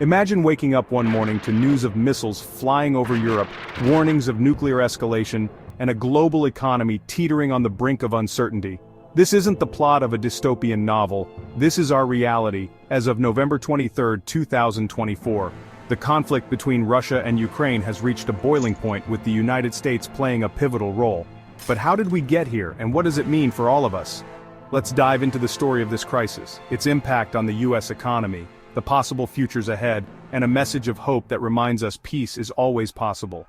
Imagine waking up one morning to news of missiles flying over Europe, warnings of nuclear escalation, and a global economy teetering on the brink of uncertainty. This isn't the plot of a dystopian novel, this is our reality, as of November 23, 2024. The conflict between Russia and Ukraine has reached a boiling point with the United States playing a pivotal role. But how did we get here, and what does it mean for all of us? Let's dive into the story of this crisis, its impact on the US economy, the possible futures ahead, and a message of hope that reminds us peace is always possible.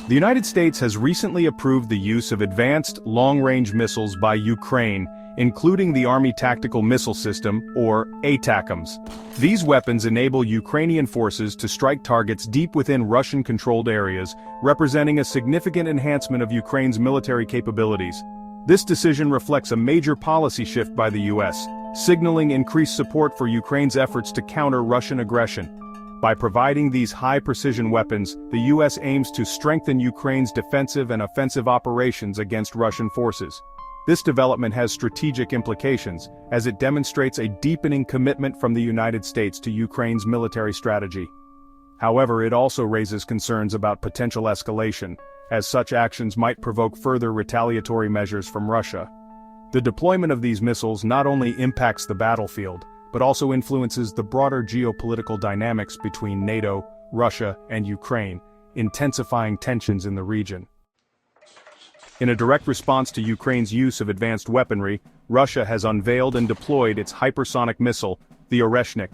The United States has recently approved the use of advanced, long-range missiles by Ukraine, including the Army Tactical Missile System, or ATACMS. These weapons enable Ukrainian forces to strike targets deep within Russian-controlled areas, representing a significant enhancement of Ukraine's military capabilities. This decision reflects a major policy shift by the US, signaling increased support for Ukraine's efforts to counter Russian aggression. By providing these high-precision weapons, the US aims to strengthen Ukraine's defensive and offensive operations against Russian forces. This development has strategic implications, as it demonstrates a deepening commitment from the United States to Ukraine's military strategy. However, it also raises concerns about potential escalation, as such actions might provoke further retaliatory measures from Russia. The deployment of these missiles not only impacts the battlefield, but also influences the broader geopolitical dynamics between NATO, Russia, and Ukraine, intensifying tensions in the region. In a direct response to Ukraine's use of advanced weaponry, Russia has unveiled and deployed its hypersonic missile, the Oreshnik.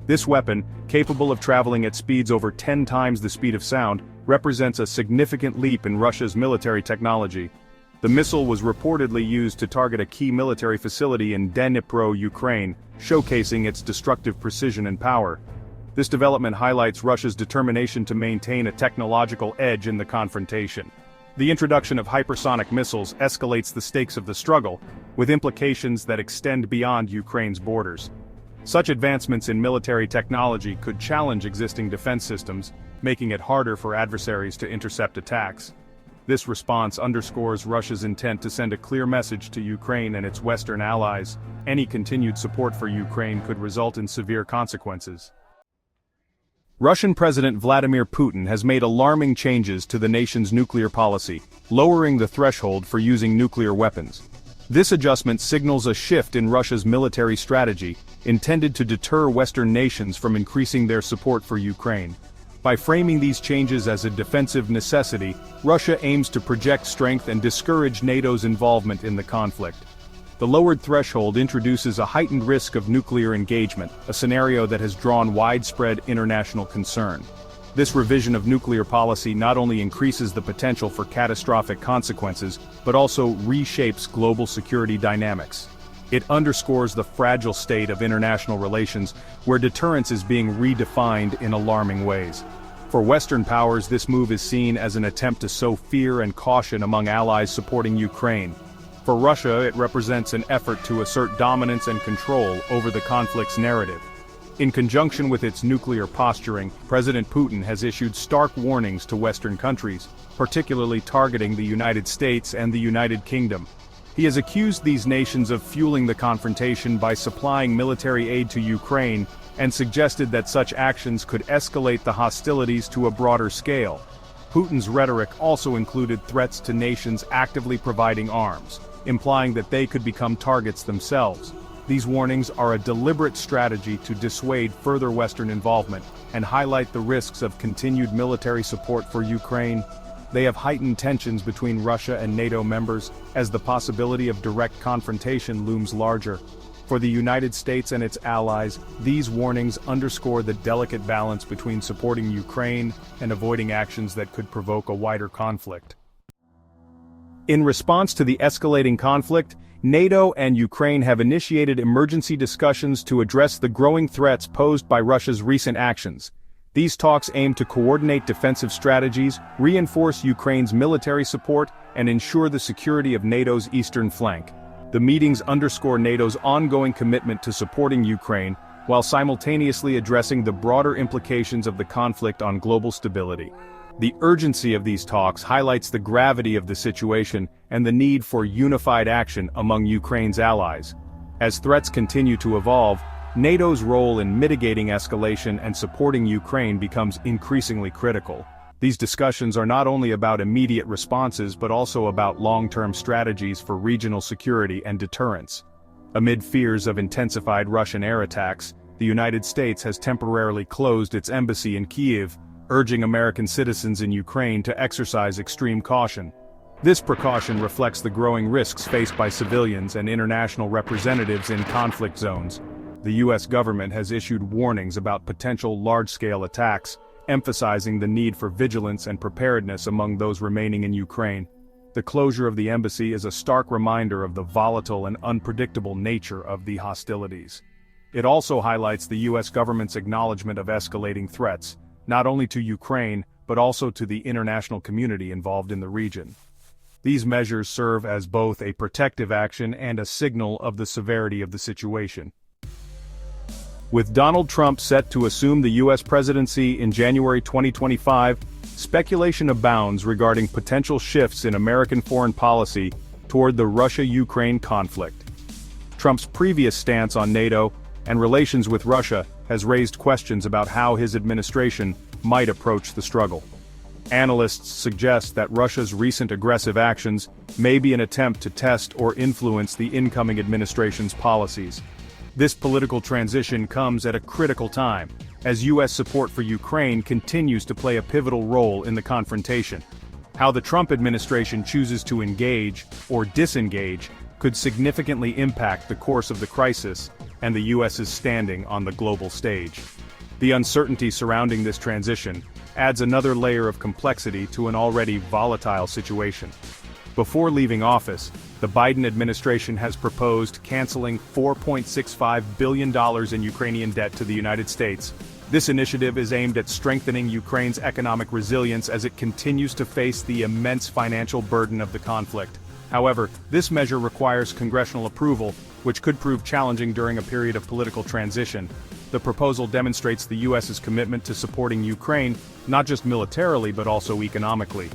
This weapon, capable of traveling at speeds over 10 times the speed of sound, represents a significant leap in Russia's military technology. The missile was reportedly used to target a key military facility in Dnipro, Ukraine, showcasing its destructive precision and power. This development highlights Russia's determination to maintain a technological edge in the confrontation. The introduction of hypersonic missiles escalates the stakes of the struggle, with implications that extend beyond Ukraine's borders. Such advancements in military technology could challenge existing defense systems, making it harder for adversaries to intercept attacks. This response underscores Russia's intent to send a clear message to Ukraine and its Western allies. Any continued support for Ukraine could result in severe consequences. Russian President Vladimir Putin has made alarming changes to the nation's nuclear policy, lowering the threshold for using nuclear weapons. This adjustment signals a shift in Russia's military strategy, intended to deter Western nations from increasing their support for Ukraine. By framing these changes as a defensive necessity, Russia aims to project strength and discourage NATO's involvement in the conflict. The lowered threshold introduces a heightened risk of nuclear engagement, a scenario that has drawn widespread international concern. This revision of nuclear policy not only increases the potential for catastrophic consequences, but also reshapes global security dynamics. It underscores the fragile state of international relations, where deterrence is being redefined in alarming ways. For Western powers, this move is seen as an attempt to sow fear and caution among allies supporting Ukraine. For Russia, it represents an effort to assert dominance and control over the conflict's narrative. In conjunction with its nuclear posturing, President Putin has issued stark warnings to Western countries, particularly targeting the United States and the United Kingdom. He has accused these nations of fueling the confrontation by supplying military aid to Ukraine, and suggested that such actions could escalate the hostilities to a broader scale. Putin's rhetoric also included threats to nations actively providing arms, implying that they could become targets themselves. These warnings are a deliberate strategy to dissuade further Western involvement, and highlight the risks of continued military support for Ukraine. They have heightened tensions between Russia and NATO members, as the possibility of direct confrontation looms larger. For the United States and its allies, these warnings underscore the delicate balance between supporting Ukraine and avoiding actions that could provoke a wider conflict. In response to the escalating conflict, NATO and Ukraine have initiated emergency discussions to address the growing threats posed by Russia's recent actions. These talks aim to coordinate defensive strategies, reinforce Ukraine's military support, and ensure the security of NATO's eastern flank. The meetings underscore NATO's ongoing commitment to supporting Ukraine, while simultaneously addressing the broader implications of the conflict on global stability. The urgency of these talks highlights the gravity of the situation and the need for unified action among Ukraine's allies. As threats continue to evolve, NATO's role in mitigating escalation and supporting Ukraine becomes increasingly critical. These discussions are not only about immediate responses but also about long-term strategies for regional security and deterrence. Amid fears of intensified Russian air attacks, the United States has temporarily closed its embassy in Kyiv, urging American citizens in Ukraine to exercise extreme caution. This precaution reflects the growing risks faced by civilians and international representatives in conflict zones. The U.S. government has issued warnings about potential large-scale attacks, emphasizing the need for vigilance and preparedness among those remaining in Ukraine. The closure of the embassy is a stark reminder of the volatile and unpredictable nature of the hostilities. It also highlights the U.S. government's acknowledgement of escalating threats, not only to Ukraine, but also to the international community involved in the region. These measures serve as both a protective action and a signal of the severity of the situation. With Donald Trump set to assume the U.S. presidency in January 2025, speculation abounds regarding potential shifts in American foreign policy toward the Russia-Ukraine conflict. Trump's previous stance on NATO and relations with Russia has raised questions about how his administration might approach the struggle. Analysts suggest that Russia's recent aggressive actions may be an attempt to test or influence the incoming administration's policies. This political transition comes at a critical time, as U.S. support for Ukraine continues to play a pivotal role in the confrontation. How the Trump administration chooses to engage or disengage could significantly impact the course of the crisis and the U.S.'s standing on the global stage. The uncertainty surrounding this transition adds another layer of complexity to an already volatile situation. Before leaving office, the Biden administration has proposed canceling $4.65 billion in Ukrainian debt to the United States. This initiative is aimed at strengthening Ukraine's economic resilience as it continues to face the immense financial burden of the conflict. However, this measure requires congressional approval, which could prove challenging during a period of political transition. The proposal demonstrates the U.S.'s commitment to supporting Ukraine, not just militarily but also economically.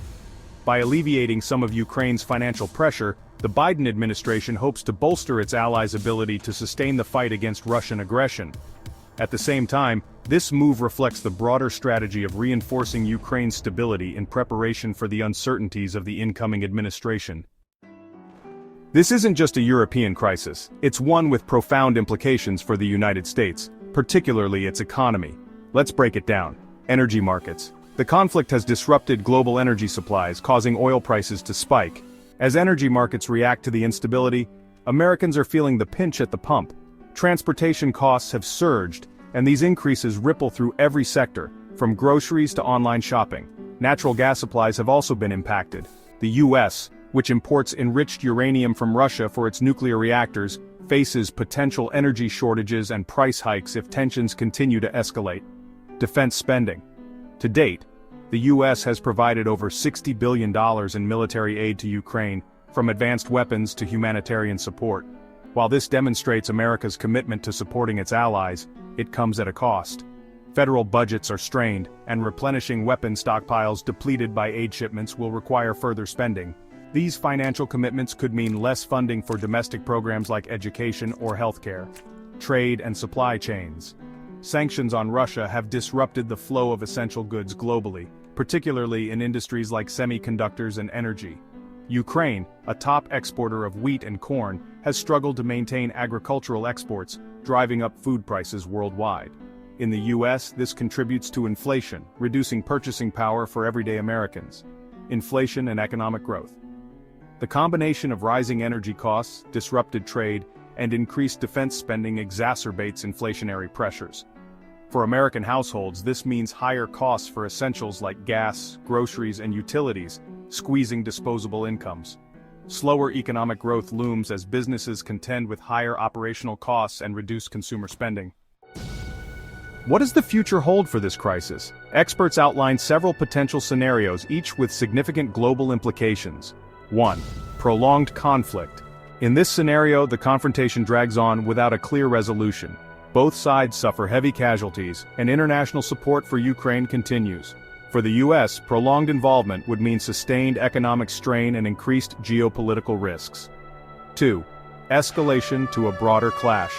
By alleviating some of Ukraine's financial pressure, the Biden administration hopes to bolster its allies' ability to sustain the fight against Russian aggression. At the same time, this move reflects the broader strategy of reinforcing Ukraine's stability in preparation for the uncertainties of the incoming administration. This isn't just a European crisis, it's one with profound implications for the United States, particularly its economy. Let's break it down. Energy markets. The conflict has disrupted global energy supplies, causing oil prices to spike. As energy markets react to the instability, Americans are feeling the pinch at the pump. Transportation costs have surged, and these increases ripple through every sector, from groceries to online shopping. Natural gas supplies have also been impacted. The U.S., which imports enriched uranium from Russia for its nuclear reactors, faces potential energy shortages and price hikes if tensions continue to escalate. Defense spending. To date, the U.S. has provided over $60 billion in military aid to Ukraine, from advanced weapons to humanitarian support. While this demonstrates America's commitment to supporting its allies, it comes at a cost. Federal budgets are strained, and replenishing weapon stockpiles depleted by aid shipments will require further spending. These financial commitments could mean less funding for domestic programs like education or healthcare. Trade and supply chains. Sanctions on Russia have disrupted the flow of essential goods globally, particularly in industries like semiconductors and energy. Ukraine, a top exporter of wheat and corn, has struggled to maintain agricultural exports, driving up food prices worldwide. In the U.S., this contributes to inflation, reducing purchasing power for everyday Americans. Inflation and economic growth. The combination of rising energy costs, disrupted trade, and increased defense spending exacerbates inflationary pressures. For American households, this means higher costs for essentials like gas, groceries, and utilities, squeezing disposable incomes. Slower economic growth looms as businesses contend with higher operational costs and reduced consumer spending. What does the future hold for this crisis? Experts outline several potential scenarios, each with significant global implications. 1. Prolonged conflict. In this scenario, the confrontation drags on without a clear resolution. Both sides suffer heavy casualties, and international support for Ukraine continues. For the U.S., prolonged involvement would mean sustained economic strain and increased geopolitical risks. 2. Escalation to a broader clash.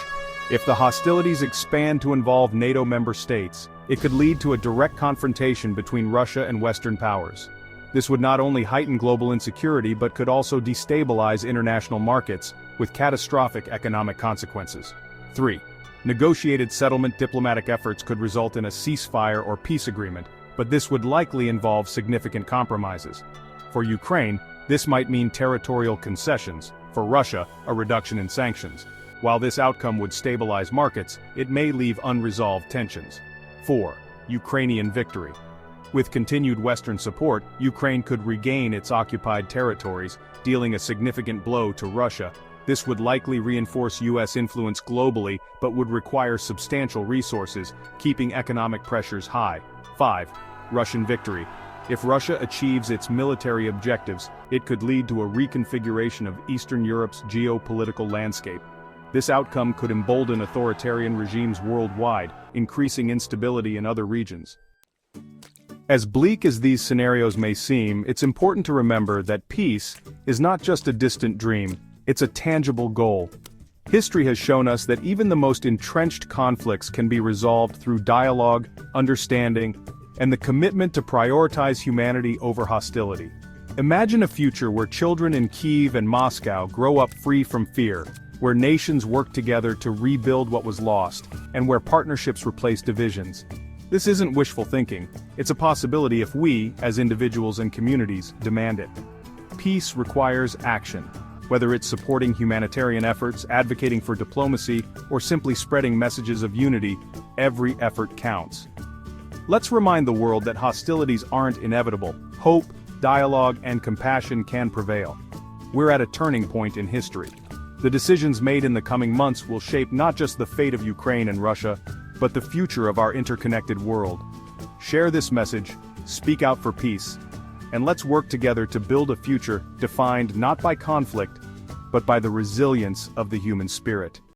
If the hostilities expand to involve NATO member states, it could lead to a direct confrontation between Russia and Western powers. This would not only heighten global insecurity but could also destabilize international markets, with catastrophic economic consequences. 3. Negotiated settlement diplomatic efforts could result in a ceasefire or peace agreement, but this would likely involve significant compromises. For Ukraine, this might mean territorial concessions. For Russia, a reduction in sanctions. While this outcome would stabilize markets, it may leave unresolved tensions. 4. Ukrainian victory. With continued Western support, Ukraine could regain its occupied territories, dealing a significant blow to Russia. This would likely reinforce U.S. influence globally, but would require substantial resources, keeping economic pressures high. 5. Russian victory. If Russia achieves its military objectives, it could lead to a reconfiguration of Eastern Europe's geopolitical landscape. This outcome could embolden authoritarian regimes worldwide, increasing instability in other regions. As bleak as these scenarios may seem, it's important to remember that peace is not just a distant dream, it's a tangible goal. History has shown us that even the most entrenched conflicts can be resolved through dialogue, understanding, and the commitment to prioritize humanity over hostility. Imagine a future where children in Kyiv and Moscow grow up free from fear, where nations work together to rebuild what was lost, and where partnerships replace divisions. This isn't wishful thinking, it's a possibility if we, as individuals and communities, demand it. Peace requires action. Whether it's supporting humanitarian efforts, advocating for diplomacy, or simply spreading messages of unity, every effort counts. Let's remind the world that hostilities aren't inevitable. Hope, dialogue, and compassion can prevail. We're at a turning point in history. The decisions made in the coming months will shape not just the fate of Ukraine and Russia, but the future of our interconnected world. Share this message, speak out for peace, and let's work together to build a future defined not by conflict, but by the resilience of the human spirit.